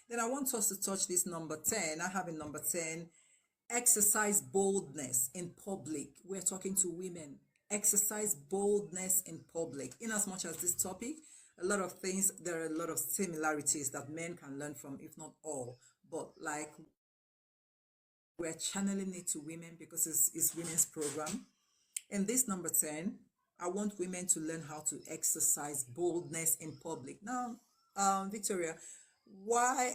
Then I want us to touch this number 10. I have in number 10, exercise boldness in public. We're talking to women. Exercise boldness in public. In as much as this topic, a lot of things, there are a lot of similarities that men can learn from, if not all. But like we're channeling it to women because it's women's program. In this number 10, I want women to learn how to exercise boldness in public. Now, Victoria, why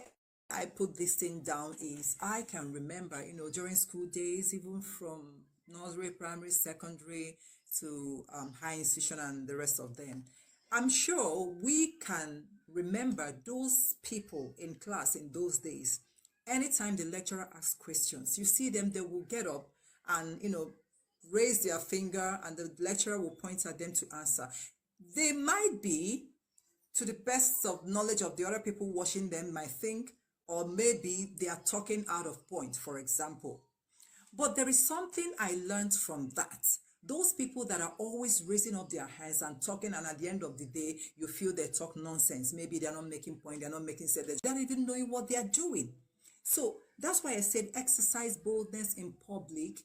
I put this thing down is I can remember, during school days, even from nursery, primary, secondary to high institution and the rest of them. I'm sure we can remember those people in class in those days. Anytime the lecturer asks questions, you see them, they will get up and, raise their finger and the lecturer will point at them to answer. They might be, to the best of knowledge of the other people watching them, might think, or maybe they are talking out of point, for example. But there is something I learned from that. Those people that are always raising up their hands and talking, and at the end of the day, you feel they talk nonsense. Maybe they're not making point, they're not making sense, they're not even knowing what they're doing. So that's why I said exercise boldness in public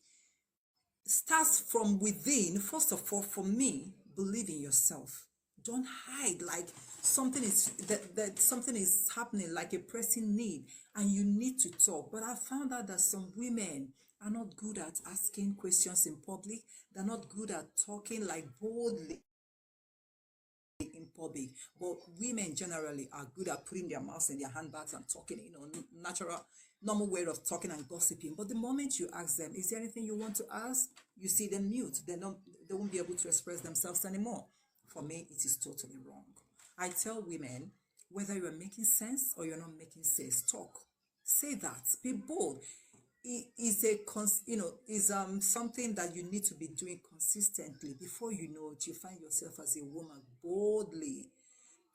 starts from within. First of all, for me, believe in yourself. Don't hide like something is that something is happening, like a pressing need, and you need to talk. But I found out that some women are not good at asking questions in public. They're not good at talking like boldly in public. But women generally are good at putting their mouths in their handbags and talking, natural, normal way of talking and gossiping. But the moment you ask them, is there anything you want to ask? You see them mute. They won't be able to express themselves anymore. For me, it is totally wrong. I tell women, whether you're making sense or you're not making sense, talk. Say that. Be bold. It is something that you need to be doing consistently. Before you know it, you find yourself as a woman boldly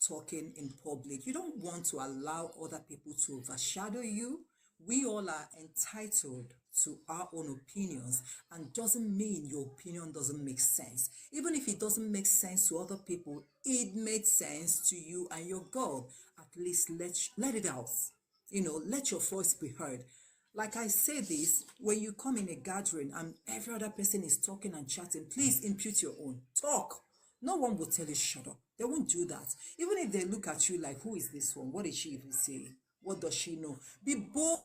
talking in public. You don't want to allow other people to overshadow you. We all are entitled to our own opinions, and doesn't mean your opinion doesn't make sense. Even if it doesn't make sense to other people, it made sense to you and your God. At least let it out. Let your voice be heard. Like I say this, when you come in a gathering and every other person is talking and chatting, please impute your own. Talk. No one will tell you shut up. They won't do that. Even if they look at you like, who is this one? What is she even saying? What does she know? Be bold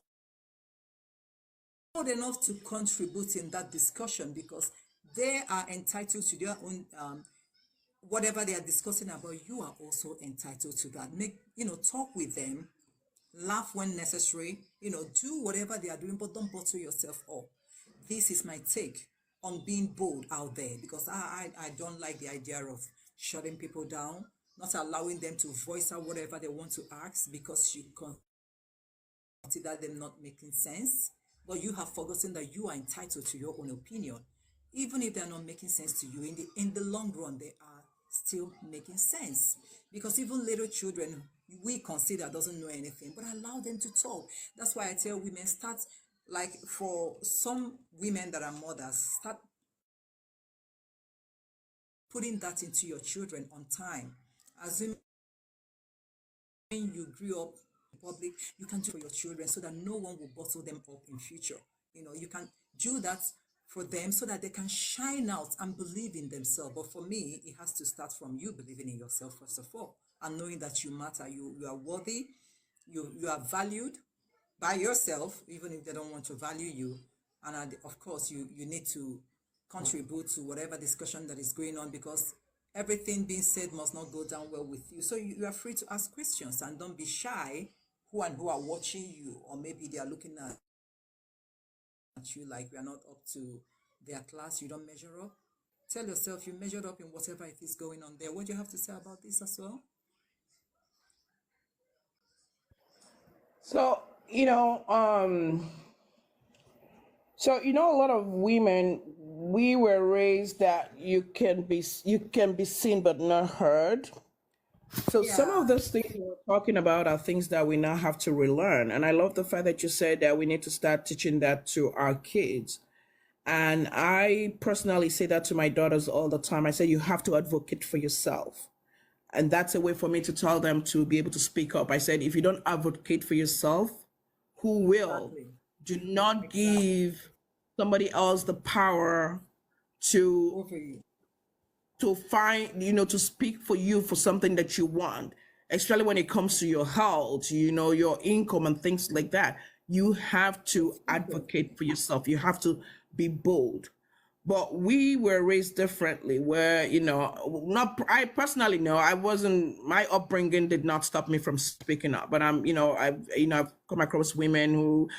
enough to contribute in that discussion, because they are entitled to their own whatever they are discussing about. You are also entitled to that. Talk with them, laugh when necessary, do whatever they are doing, but don't bottle yourself up. This is my take on being bold out there, because I don't like the idea of shutting people down, not allowing them to voice out whatever they want to ask because you consider them not making sense. But you have forgotten that you are entitled to your own opinion. Even if they're not making sense to you, in the long run, they are still making sense. Because even little children, we consider doesn't know anything, but allow them to talk. That's why I tell women, start, like for some women that are mothers, start putting that into your children on time. Assuming you grew up in public, you can do it for your children so that no one will bottle them up in future. You can do that for them so that they can shine out and believe in themselves. But for me, it has to start from you believing in yourself first of all, and knowing that you matter, you are worthy, you are valued by yourself, even if they don't want to value you. And of course, you need to contribute to whatever discussion that is going on, because everything being said must not go down well with you. So you are free to ask questions, and don't be shy. Who are watching you, or maybe they are looking at you like we are not up to their class, you don't measure up. Tell yourself you measured up in whatever it is going on there. What do you have to say about this as well? So, you know, a lot of women, we were raised that you can be seen but not heard. So some of Yeah. those things we're talking about are things that we now have to relearn. And I love the fact that you said that we need to start teaching that to our kids. And I personally say that to my daughters all the time. I say you have to advocate for yourself. And that's a way for me to tell them to be able to speak up. I said, if you don't advocate for yourself, who will? Exactly. Do not Exactly. give somebody else the power to Over you. find, to speak for you for something that you want, especially when it comes to your health, your income and things like that. You have to Exactly. advocate for yourself. You have to be bold. But we were raised differently, where, not, I personally know, I wasn't, my upbringing did not stop me from speaking up. But I've come across women who,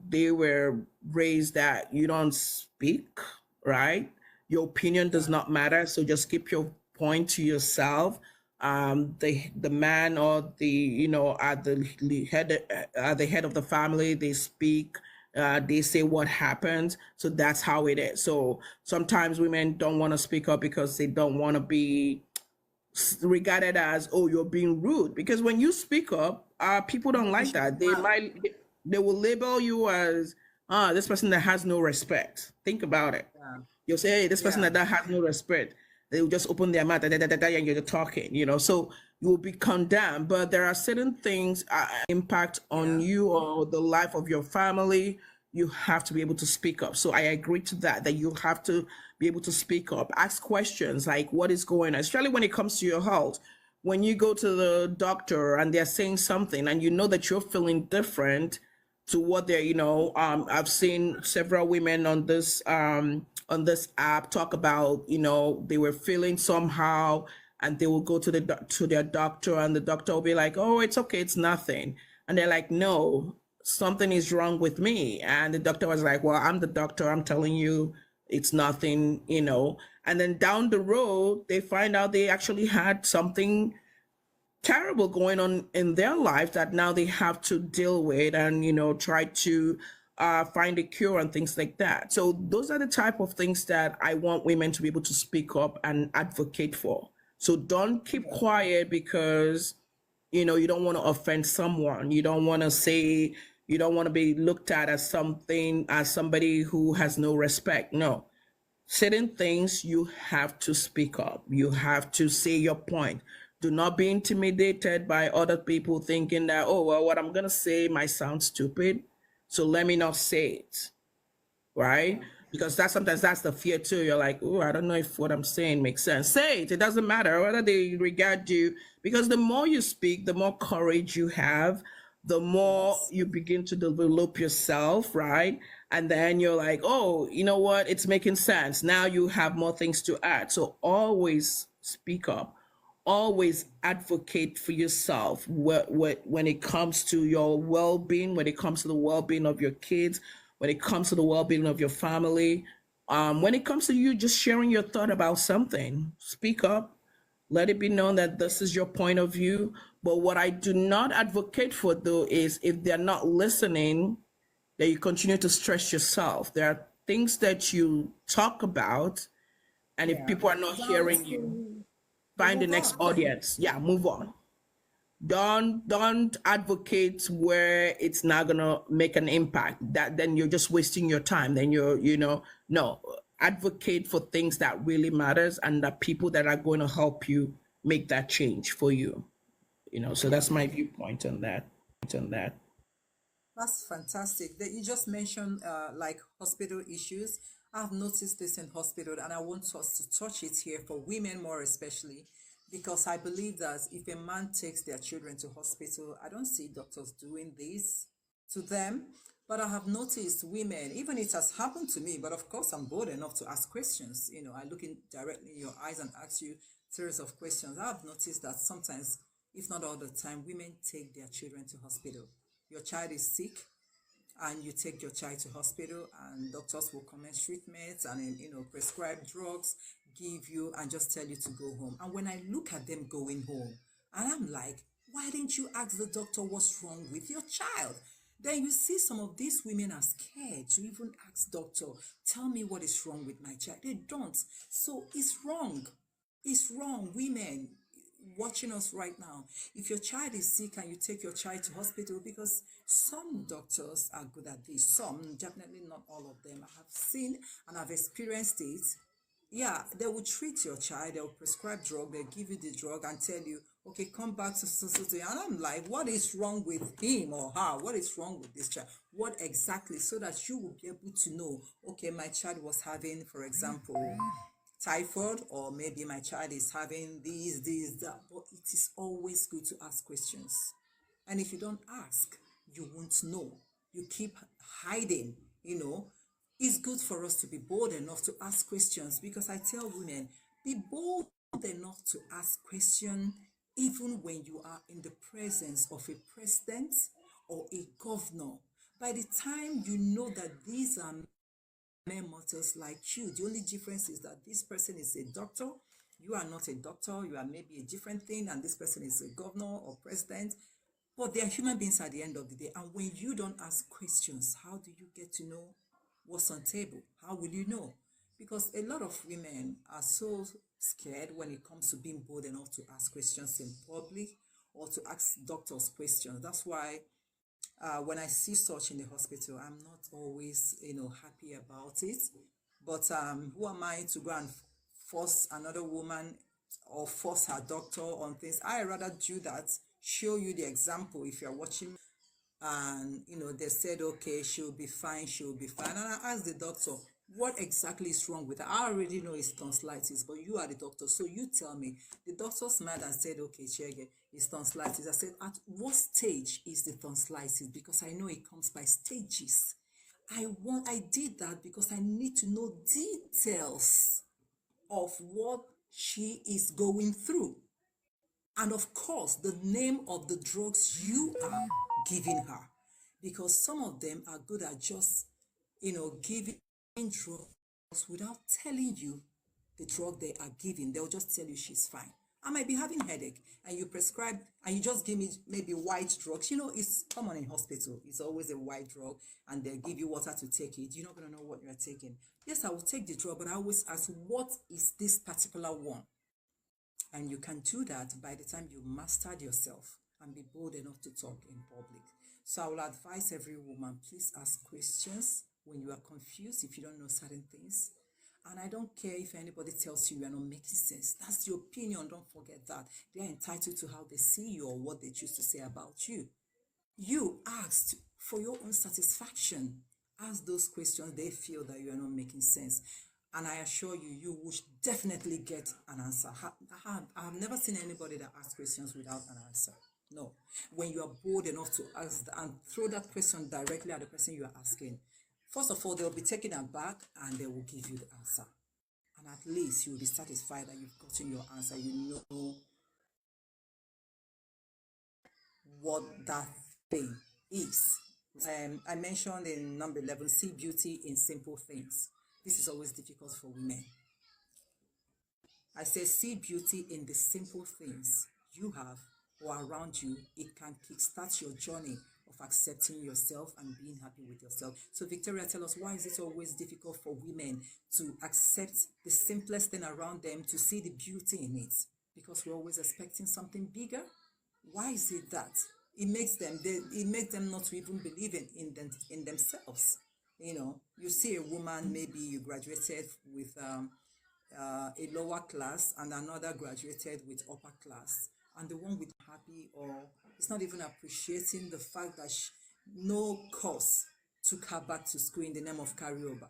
they were raised that you don't speak, right? Your opinion does Yeah. not matter, so just keep your point to yourself. The man, or the, at the head of the family, they speak, they say what happens, so that's how it is. So sometimes women don't want to speak up because they don't want to be regarded as, oh, you're being rude. Because when you speak up, people don't You like should that. smile. They will label you as, this person that has no respect. Think about it. Yeah. You'll say, hey, this person Yeah. that has no respect. They will just open their mouth, da, da, da, da, da, and you're talking, so you will be condemned. But there are certain things, impact on Yeah. you or the life of your family. You have to be able to speak up. So I agree to that you have to be able to speak up, ask questions like what is going on, especially when it comes to your health. When you go to the doctor and they're saying something and you know that you're feeling different to what they're, I've seen several women on this app talk about, they were feeling somehow, and they will go to to their doctor, and the doctor will be like, oh, it's okay, it's nothing. And they're like, no, something is wrong with me. And the doctor was like, well, I'm the doctor, I'm telling you it's nothing, and then down the road they find out they actually had something terrible going on in their life that now they have to deal with, and try to find a cure and things like that. So those are the type of things that I want women to be able to speak up and advocate for. So don't keep Yeah. quiet because you don't want to offend someone. You don't want to say, you don't want to be looked at as something, as somebody who has no respect. No, certain things you have to speak up. You have to say your point. Do not be intimidated by other people thinking that, oh, well, what I'm going to say might sound stupid, so let me not say it, right? Yeah. Because sometimes that's the fear too. You're like, oh, I don't know if what I'm saying makes sense. Say it. It doesn't matter whether they regard you, because the more you speak, the more courage you have, the more Yes. you begin to develop yourself, right? And then you're like, oh, you know what? It's making sense. Now you have more things to add. So always speak up, always advocate for yourself when it comes to your well-being, when it comes to the well-being of your kids, when it comes to the well-being of your family, when it comes to you just sharing your thought about something. Speak up, let it be known that this is your point of view. But what I do not advocate for, though, is if they're not listening, that you continue to stress yourself. There are things that you talk about, and if Yeah. people are not If they're not hearing you, listening, you find the move next on. audience. Yeah, move on. Don't advocate where it's not gonna make an impact. That then you're just wasting your time. Then no, advocate for things that really matters and the people that are going to help you make that change for you. So that's my viewpoint on that. That's fantastic. That you just mentioned like hospital issues. I've noticed this in hospital, and I want us to touch it here for women more especially, because I believe that if a man takes their children to hospital, I don't see doctors doing this to them. But I have noticed women, even it has happened to me, but of course I'm bold enough to ask questions. I look in directly in your eyes and ask you series of questions. I have noticed that sometimes, if not all the time, women take their children to hospital. Your child is sick, and you take your child to hospital, and doctors will commence treatments and then, prescribe drugs, give you, and just tell you to go home. And when I look at them going home, and I'm like, why didn't you ask the doctor what's wrong with your child? Then you see some of these women are scared to even ask doctor, tell me what is wrong with my child. They don't. So it's wrong. It's wrong. Women watching us right now, if your child is sick and you take your child to hospital, because some doctors are good at this, some, definitely not all of them. I have seen and I've experienced it. yeah, they will treat your child, they'll prescribe drug, they'll give you the drug and tell you, okay, come back to society. And I'm like, what is wrong with him or her? What is wrong with this child? What exactly? So that you will be able to know, okay, my child was having, for example, typhoid, or maybe my child is having this, that. But it is always good to ask questions. And if you don't ask, you won't know. You keep hiding, you know. It's good for us to be bold enough to ask questions, because I tell women, be bold enough to ask questions even when you are in the presence of a president or a governor. By the time you know that these are mere mortals like you, the only difference is that this person is a doctor, you are not a doctor, you are maybe a different thing, and this person is a governor or president, but they are human beings at the end of the day. And when you don't ask questions, how do you get to know what's on table? How will you know? Because a lot of women are so scared when it comes to being bold enough to ask questions in public or to ask doctors questions. That's why when I see such in the hospital, I'm not always, happy about it. But who am I to go and force another woman or force her doctor on things? I rather do that, show you the example if you're watching, and they said, okay, she'll be fine. And I asked the doctor, what exactly is wrong with her? I already know it's tonsillitis, but you are the doctor, so you tell me. The doctor smiled and said, okay, Chege, it's tonsillitis. I said, at what stage is the tonsillitis? Because I know it comes by stages. I did that because I need to know details of what she is going through. And of course, the name of the drugs you are giving her. Because some of them are good at just, giving drugs without telling you the drug they are giving. They'll just tell you she's fine. I might be having headache, and you prescribe, and you just give me maybe white drugs. It's common in hospital. It's always a white drug, and they give you water to take it. You're not going to know what you're taking. Yes, I will take the drug, but I always ask, what is this particular one? And you can do that by the time you mastered yourself and be bold enough to talk in public. So I will advise every woman, please ask questions when you are confused, if you don't know certain things. And I don't care if anybody tells you are not making sense. That's your opinion. Don't forget that. They are entitled to how they see you or what they choose to say about you. You asked for your own satisfaction. Ask those questions they feel that you are not making sense. And I assure you, you will definitely get an answer. I have never seen anybody that asks questions without an answer. No. When you are bold enough to ask and throw that question directly at the person you are asking, first of all, they'll be taken aback and they will give you the answer. And at least you'll be satisfied that you've gotten your answer. You know what that thing is. I mentioned in number 11, see beauty in simple things. This is always difficult for women. I say, see beauty in the simple things you have or around you. It can kickstart your journey of accepting yourself and being happy with yourself. So Victoria, tell us, why is it always difficult for women to accept the simplest thing around them, to see the beauty in it? Because we're always expecting something bigger. Why is it that? It makes them not to even believe in themselves. You see a woman, maybe you graduated with a lower class and another graduated with upper class, and the one with happy or it's not even appreciating the fact that no course took her back to school in the name of carryover.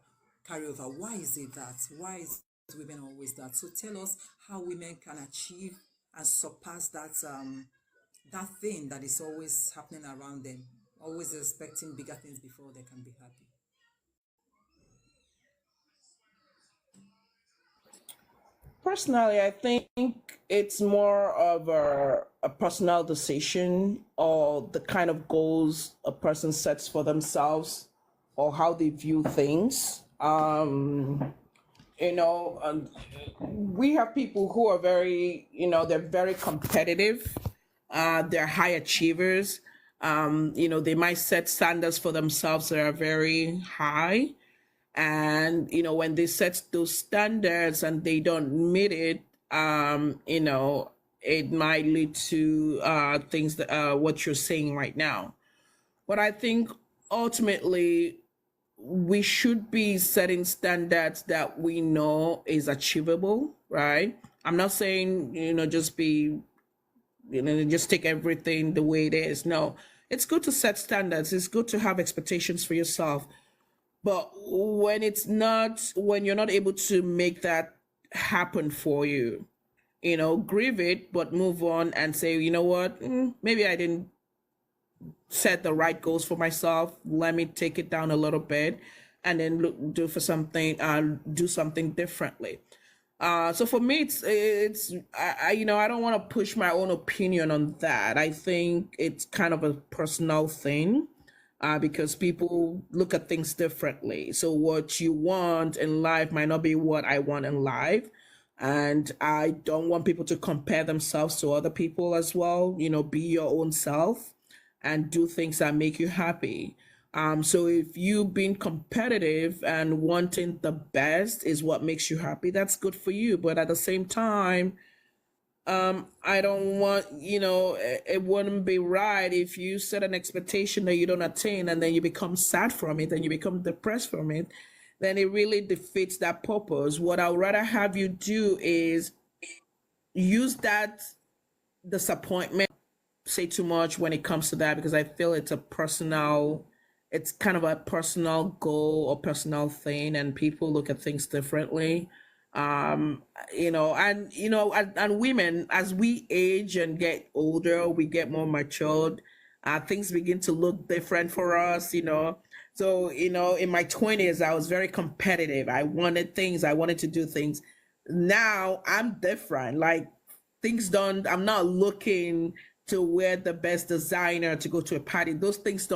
Why is it that? Why is women always that? So tell us how women can achieve and surpass that thing that is always happening around them, always expecting bigger things before they can be happy. Personally, I think it's more of a personal decision or the kind of goals a person sets for themselves or how they view things. We have people who are very, they're very competitive. They're high achievers. They might set standards for themselves that are very high. And, when they set those standards and they don't meet it, it might lead to things that what you're saying right now. But I think ultimately we should be setting standards that we know is achievable, right? I'm not saying, just be, just take everything the way it is. No, it's good to set standards. It's good to have expectations for yourself. But when you're not able to make that happen for you, grieve it, but move on and say, you know what, maybe I didn't set the right goals for myself. Let me take it down a little bit, and then do something differently. So for me, I don't want to push my own opinion on that. I think it's kind of a personal thing, because people look at things differently. So what you want in life might not be what I want in life. And I don't want people to compare themselves to other people as well. Be your own self and do things that make you happy. So if you being competitive and wanting the best is what makes you happy, that's good for you. But at the same time, I don't want, it wouldn't be right if you set an expectation that you don't attain and then you become sad from it and you become depressed from it, then it really defeats that purpose. What I would rather have you do is use that disappointment, say too much when it comes to that, because I feel it's kind of a personal goal or personal thing, and people look at things differently. And women, as we age and get older, we get more matured. Things begin to look different for us. So, in my 20s, I was very competitive. I wanted things, I wanted to do things. Now I'm different. Like, I'm not looking to wear the best designer to go to a party. Those things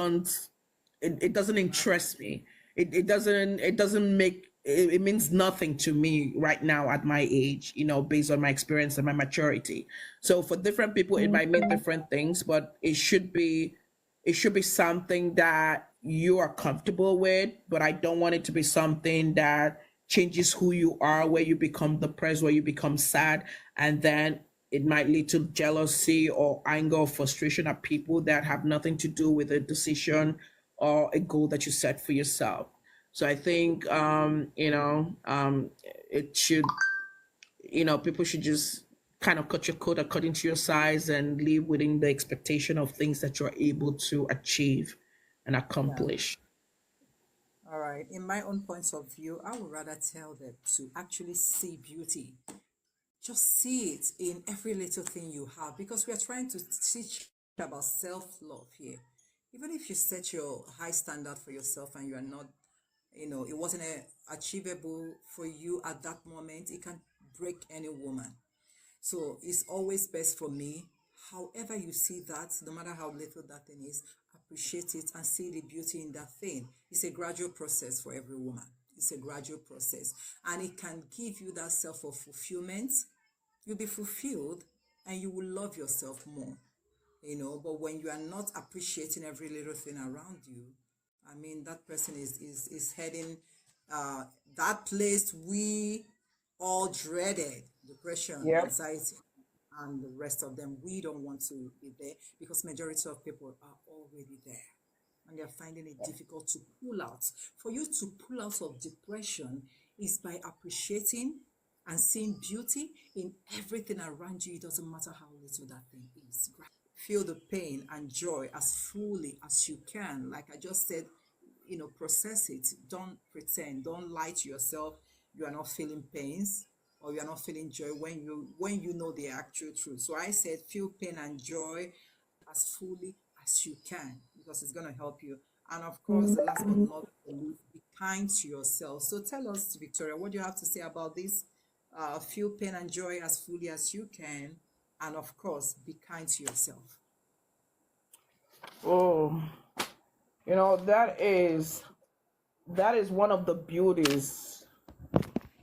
it doesn't interest me. It doesn't make it means nothing to me right now at my age, based on my experience and my maturity. So for different people it might mean different things, but it should be something that you are comfortable with. But I don't want it to be something that changes who you are, where you become depressed, where you become sad, and then it might lead to jealousy or anger or frustration at people that have nothing to do with a decision or a goal that you set for yourself. So I think, it should, people should just kind of cut your coat according to your size and live within the expectation of things that you're able to achieve and Yeah. accomplish. All right. In my own points of view, I would rather tell them to actually see beauty. Just see it in every little thing you have, because we are trying to teach about self-love here. Even if you set your high standard for yourself and you are not, it wasn't achievable for you at that moment, it can break any woman. So it's always best for me, however you see that, no matter how little that thing is, appreciate it and see the beauty in that thing. It's a gradual process for every woman. It's a gradual process. And it can give you that self of fulfillment. You'll be fulfilled and you will love yourself more. But when you are not appreciating every little thing around you, I mean, that person is heading uh, that place we all dreaded: depression, Yep. anxiety, and the rest of them. We don't want to be there because majority of people are already there and they're finding it difficult to pull out. For you to pull out of depression is by appreciating and seeing beauty in everything around you. It doesn't matter how little that thing is. Feel the pain and joy as fully as you can. Like I just said, process it. Don't pretend. Don't lie to yourself. You are not feeling pains or you are not feeling joy when you know the actual truth. So I said, feel pain and joy as fully as you can, because it's going to help you. And of course, the last but not least, be kind to yourself. So tell us, Victoria, what do you have to say about this? Feel pain and joy as fully as you can, and of course, be kind to yourself. Oh, that is one of the beauties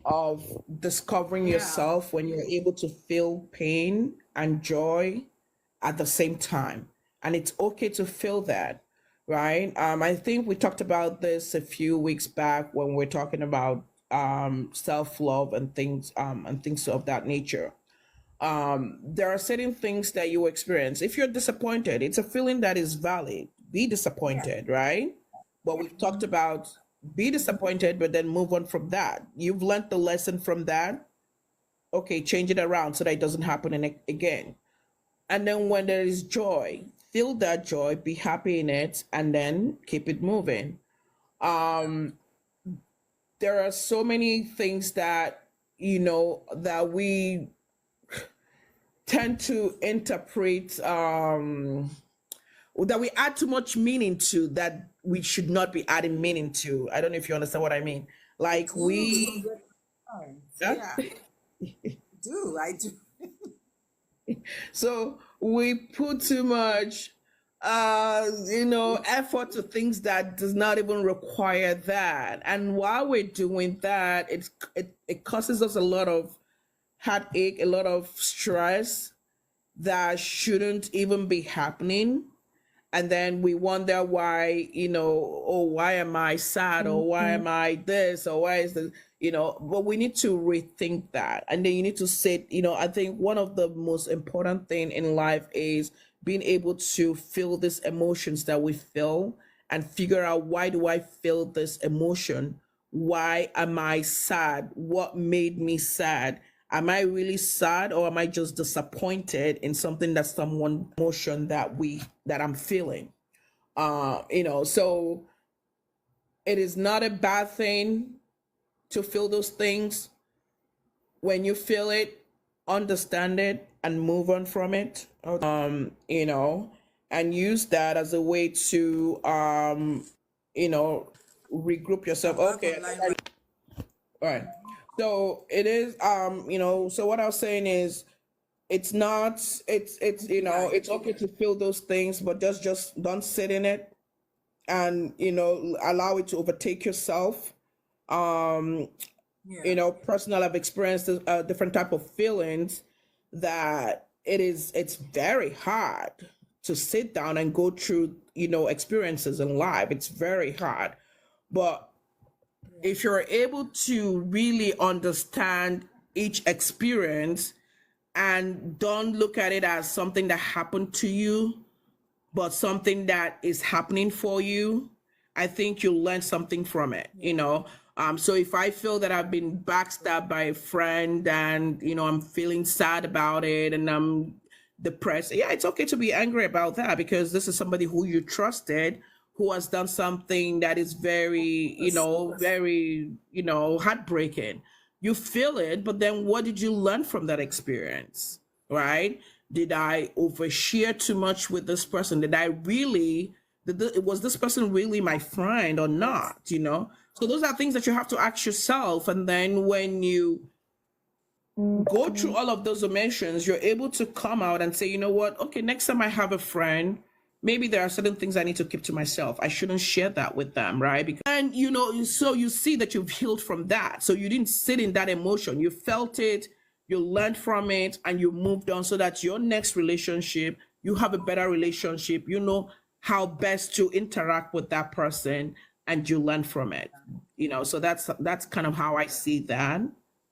of discovering Yeah, yourself, when you're able to feel pain and joy at the same time. And it's okay to feel that, right? I think we talked about this a few weeks back when we are talking about self-love and things of that nature. There are certain things that you experience. If you're disappointed, it's a feeling that is valid. Be yeah, disappointed, right? But we've talked about be disappointed, but then move on from that. You've learned the lesson from that. Okay, change it around so that it doesn't happen again. And then when there is joy, feel that joy, be happy in it, and then keep it moving. Um, there are so many things that, that we tend to interpret, that we add too much meaning to, that we should not be adding meaning to. I don't know if you understand what I mean. Like Do we, don't get me wrong. yeah. Yeah, I do. So we put too much effort to things that does not even require that. And while we're doing that, it causes us a lot of heartache, a lot of stress that shouldn't even be happening. And then we wonder why, oh, why am I sad, or why am I this, or why is this, but we need to rethink that. And then you need to sit, I think one of the most important thing in life is being able to feel these emotions that we feel, and figure out, why do I feel this emotion? Why am I sad? What made me sad? Am I really sad, or am I just disappointed in something, that someone emotion that I'm feeling? So it is not a bad thing to feel those things. When you feel it, understand it and move on from it. And use that as a way to you know regroup yourself. I'm back Okay, online right all right. So it is, so what I was saying is, it's not, it's now. it's okay to feel those things, but just don't sit in it, and allow it to overtake yourself. um Yeah. Personal, I've experienced different type of feelings, that it's very hard to sit down and go through experiences in life. It's very hard, but if you're able to really understand each experience, and don't look at it as something that happened to you, but something that is happening for you, I think you'll learn something from it. So if I feel that I've been backstabbed by a friend, and I'm feeling sad about it, and I'm depressed, yeah, it's okay to be angry about that, because this is somebody who you trusted, who has done something that is very, very, heartbreaking. You feel it, but then what did you learn from that experience? Right? Did I overshare too much with this person? Did I really, was this person really my friend or not? So those are things that you have to ask yourself. And then when you go through all of those emotions, you're able to come out and say, you know what? Okay, next time I have a friend, maybe there are certain things I need to keep to myself. I shouldn't share that with them, right? Because, and so you see that you've healed from that. So you didn't sit in that emotion. You felt it, you learned from it, and you moved on, so that your next relationship, you have a better relationship. You know how best to interact with that person, and you learn from it. So that's kind of how I see that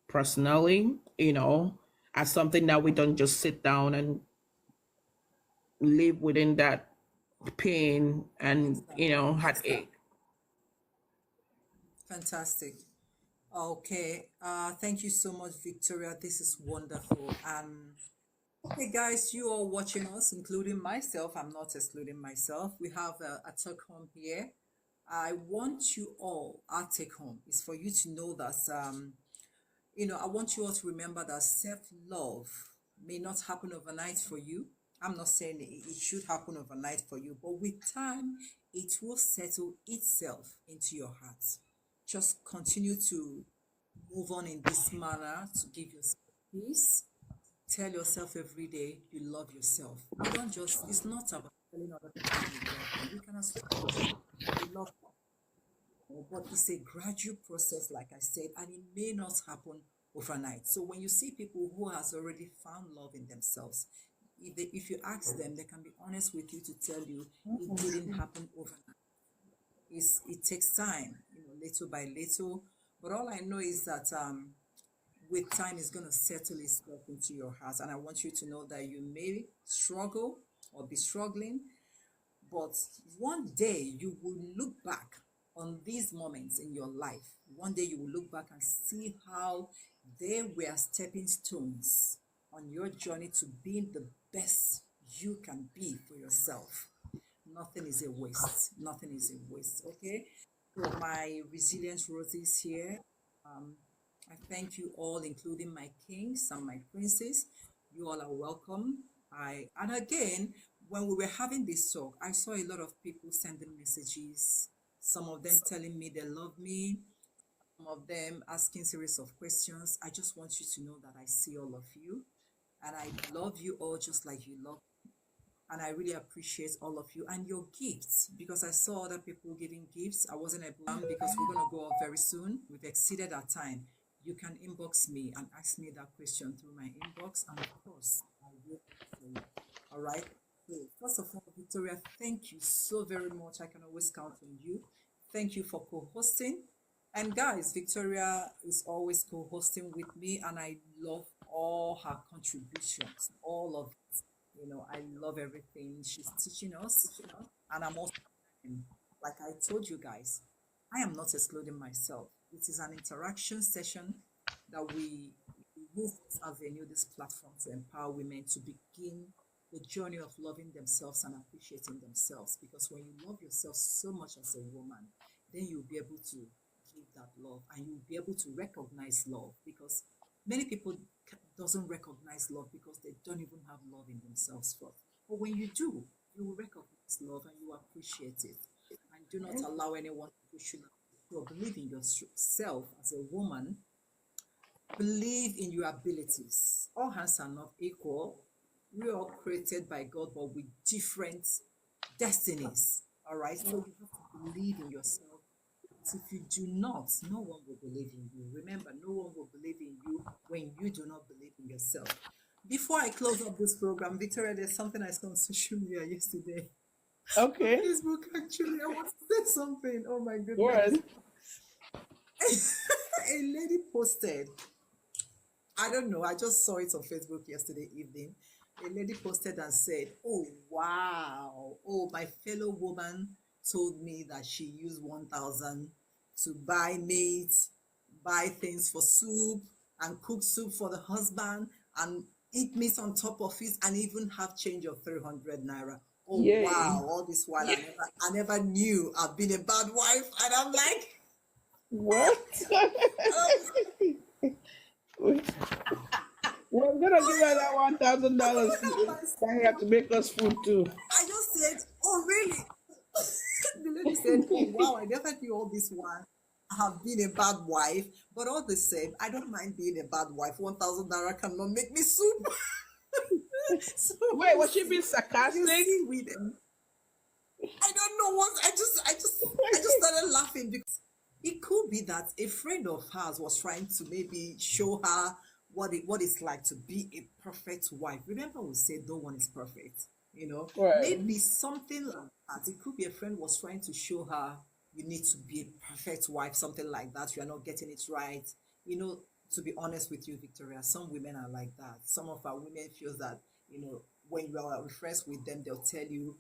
personally, as something that we don't just sit down and live within that pain and heartache. Fantastic. Okay. Thank you so much, Victoria. This is wonderful. Okay, guys, you all watching us, including myself. I'm not excluding myself. We have a take home here. I want you all, our take home is for you to know that, I want you all to remember that self-love may not happen overnight for you. I'm not saying it should happen overnight for you, but with time, it will settle itself into your heart. Just continue to move on in this manner to give yourself peace. Tell yourself every day you love yourself. You don't just, it's not about telling other people you love them. You can as well you love them. But it's a gradual process, like I said, and it may not happen overnight. So when you see people who has already found love in themselves, if you ask them, they can be honest with you to tell you it didn't happen overnight. It takes time, little by little. But all I know is that with time is going to settle itself into your heart. And I want you to know that you may struggle or be struggling, but one day you will look back on these moments in your life. One day you will look back and see how they were stepping stones on your journey to being the best you can be for yourself. Nothing is a waste. Nothing is a waste. Okay. So my resilient roses here. Um, I thank you all, including my kings and my princes. You all are welcome. And again, when we were having this talk, I saw a lot of people sending messages. Some of them telling me they love me. Some of them asking series of questions. I just want you to know that I see all of you, and I love you all just like you love, and I really appreciate all of you and your gifts, because I saw other people giving gifts. I wasn't able because we're going to go off very soon. We've exceeded our time. You can inbox me and ask me that question through my inbox, and of course, I will answer you. All right. So, first of all, Victoria, thank you so very much. I can always count on you. Thank you for co hosting. And guys, Victoria is always co hosting with me, and I love all her contributions, all of it. I love everything she's teaching us, and I'm also learning. Like I told you guys, I am not excluding myself. It is an interaction session that we use this avenue, this platform to empower women to begin the journey of loving themselves and appreciating themselves. Because when you love yourself so much as a woman, then you'll be able to give that love, and you'll be able to recognize love, because many people doesn't recognize love because they don't even have love in themselves first. But when you do, you will recognize love and you appreciate it. And do not allow anyone to push you down. So believe in yourself as a woman. Believe in your abilities. All hands are not equal. We are all created by God, but with different destinies. All right. So you have to believe in yourself. If you do not, no one will believe in you. Remember, no one will believe in you when you do not believe in yourself. Before I close up this program, Victoria, there's something I saw on social media yesterday. On Okay. Facebook, actually, I want to say something. Oh my Go goodness. ahead. A lady posted, I don't know, I just saw it on Facebook yesterday evening. A lady posted and said, "Oh, wow. Oh, my fellow woman told me that she used 1,000 to buy meat, buy things for soup, and cook soup for the husband, and eat meat on top of it, and even have change of 300 naira. Oh, Yay. wow. All this while I never knew I've been a bad wife." And I'm like, What? um, We're gonna give her that $1,000. I have to make us food too. I just said, "Oh, really?" The lady said, "Oh, wow, I never knew all this one. I have been a bad wife, but all the same, I don't mind being a bad wife. 1,000 naira cannot make me soup." So Wait, was she being you sarcastic? see, with them, I don't know what. I just started laughing because it could be that a friend of hers was trying to maybe show her what it's like to be a perfect wife. Remember, we said no one is perfect. Right. Maybe something like that. It could be a friend was trying to show her you need to be a perfect wife, something like that. You are not getting it right. You know, to be honest with you, Victoria, some women are like that. Some of our women feel that, when you are friends with them, they'll tell you,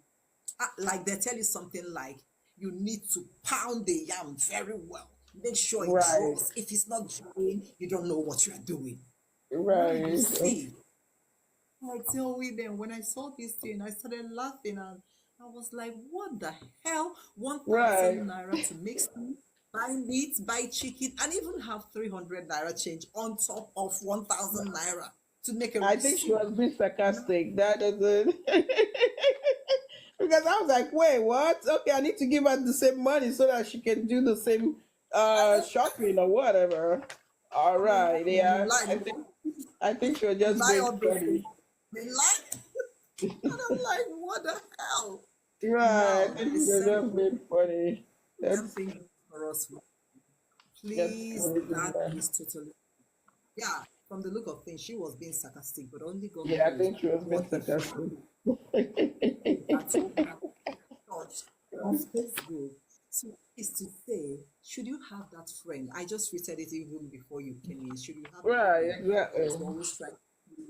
like they tell you something like, you need to pound the yam very well. Make sure it Right. draws. If it's not drawing, you don't know what you are doing. Now you Right. see, I tell women, when I saw this thing, I started laughing, and I was like, what the hell? Right. 1,000 naira to mix food, buy meat, buy chicken, and even have 300 naira change on top of 1,000 naira to make a I think she soup. was being sarcastic. That doesn't. Because I was like, wait, what? Okay, I need to give her the same money so that she can do the same shopping or whatever. All I'm in right, line, I'm in yeah. line. I think she was You just buy being all those things. funny. I'm in line. And I'm like, what the hell? Right. I Now, think the she was same just being funny. same That's thing goes for us. that's Please, crazy, that man. is totally, yeah, from the look of things, she was being sarcastic, but only God Yeah, I knows think she was being what a sarcastic. friend that told her touch on Facebook. So is to say, should you have that friend? I just tweeted it even before you came in. Should you have a Right, friend that is exactly. always trying to do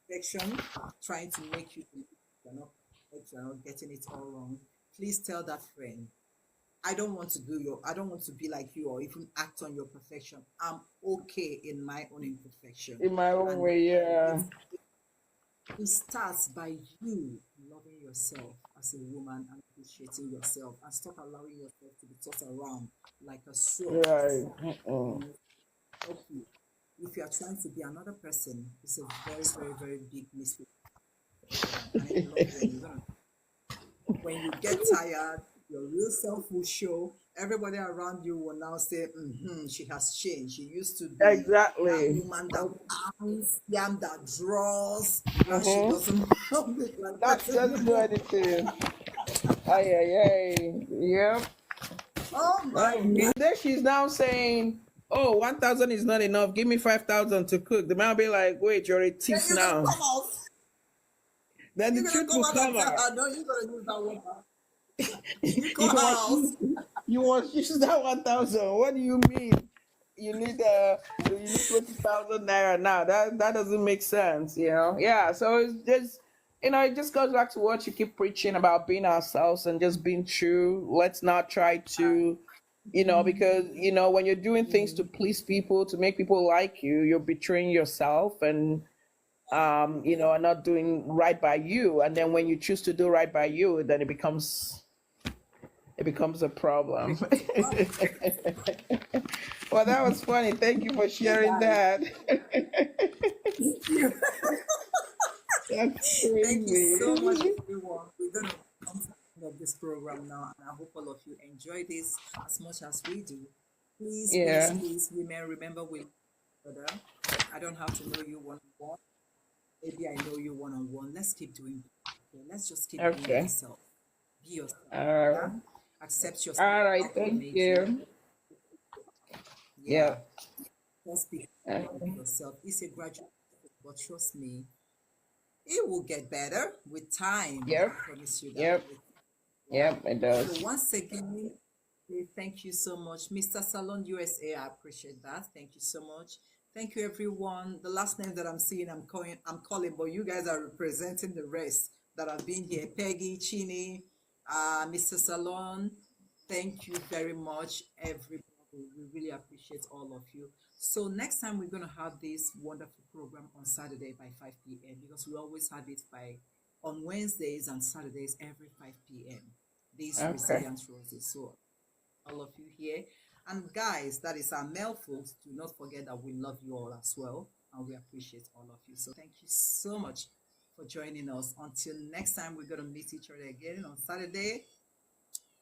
perfection, trying to make you believe you're not perfect, you're not getting it all wrong? Please tell that friend, I don't want to be like you or even act on your perfection. I'm okay in my own imperfection. In my own And way, yeah. it, it starts by you loving yourself as a woman and appreciating yourself and stop allowing yourself to be tossed around like a straw. Right. You Mm-mm. know, help you. If you are trying to be another person, it's a very, very, very big mistake. And in long run, when you get tired, your real self will show. Everybody around you will now say, she has changed. She used to be that Exactly. woman that bangs, yam that draws. Now she Mm-hmm. doesn't look like That that doesn't do anymore. anything. Ay, ay, ay. Yep. Oh my God. Today she's now saying, "Oh, 1,000 is not enough. Give me 5,000 to cook." The man will be like, "Wait, you're a Then thief you're gonna now." come out. Then the You're gonna truth come will out and come tell out. her, no, you're gonna use that woman. You You call her must out. use, you must use that 1,000. What do you mean? You need you need 20,000 naira now. That doesn't make sense, you know. Yeah. So it's just, it just goes back to what you keep preaching about, being ourselves and just being true. Let's not try to, because when you're doing things to please people, to make people like you, you're betraying yourself, and are not doing right by you. And then when you choose to do right by you, then it becomes a problem. Becomes a problem. Well, that was funny. Thank you for Hey sharing guys, that. thank you. That's Thank you so much, crazy. everyone. We're going to come to the end of this program now, and I hope all of you enjoy this as much as we do. Please, please, Yeah. please, women, remember we love each other. I don't have to know you one on one. Maybe I know you one on one. Let's keep doing it. Okay? Let's just keep being Okay. ourselves. Be yourself. All Yeah? right. Accept yourself All right. how God Thank made you. you. Yeah. Yep. Just be proud of Okay. yourself. It's a gradual process, but trust me, it will get better with time. Yep. I promise you that. Yep. Yeah. Yep. It So does. once again, thank you so much, Mr. Salon USA. I appreciate that. Thank you so much. Thank you, everyone. The last name that I'm seeing, I'm calling, but you guys are representing the rest that have been here. Peggy, Chini, Mr. Salon. Thank you very much, everybody. We really appreciate all of you. So next time we're gonna have this wonderful program on Saturday by 5 p.m. because we always have it by on Wednesdays and Saturdays every 5 p.m. These Okay. resilient roses. So all of you here. And guys, that is our male folks. Do not forget that we love you all as well. And we appreciate all of you. So thank you so much for joining us. Until next time, we're going to meet each other again on Saturday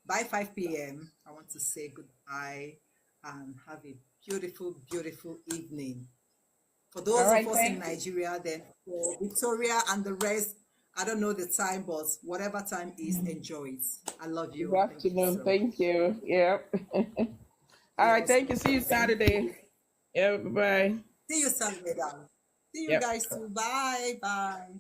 by 5 p.m. I want to say goodbye and have a beautiful, beautiful evening. For All those of right. us in Thank you. Nigeria, then for Victoria and the rest, I don't know the time, but whatever time is, enjoy it. I love you Good and thank you afternoon. so much. Thank you. Yep. All You're right. most Thank you. See you welcome. Thank Saturday. you. Yeah. Bye. See you Saturday, guys. See you Yep. guys too. Bye. Bye.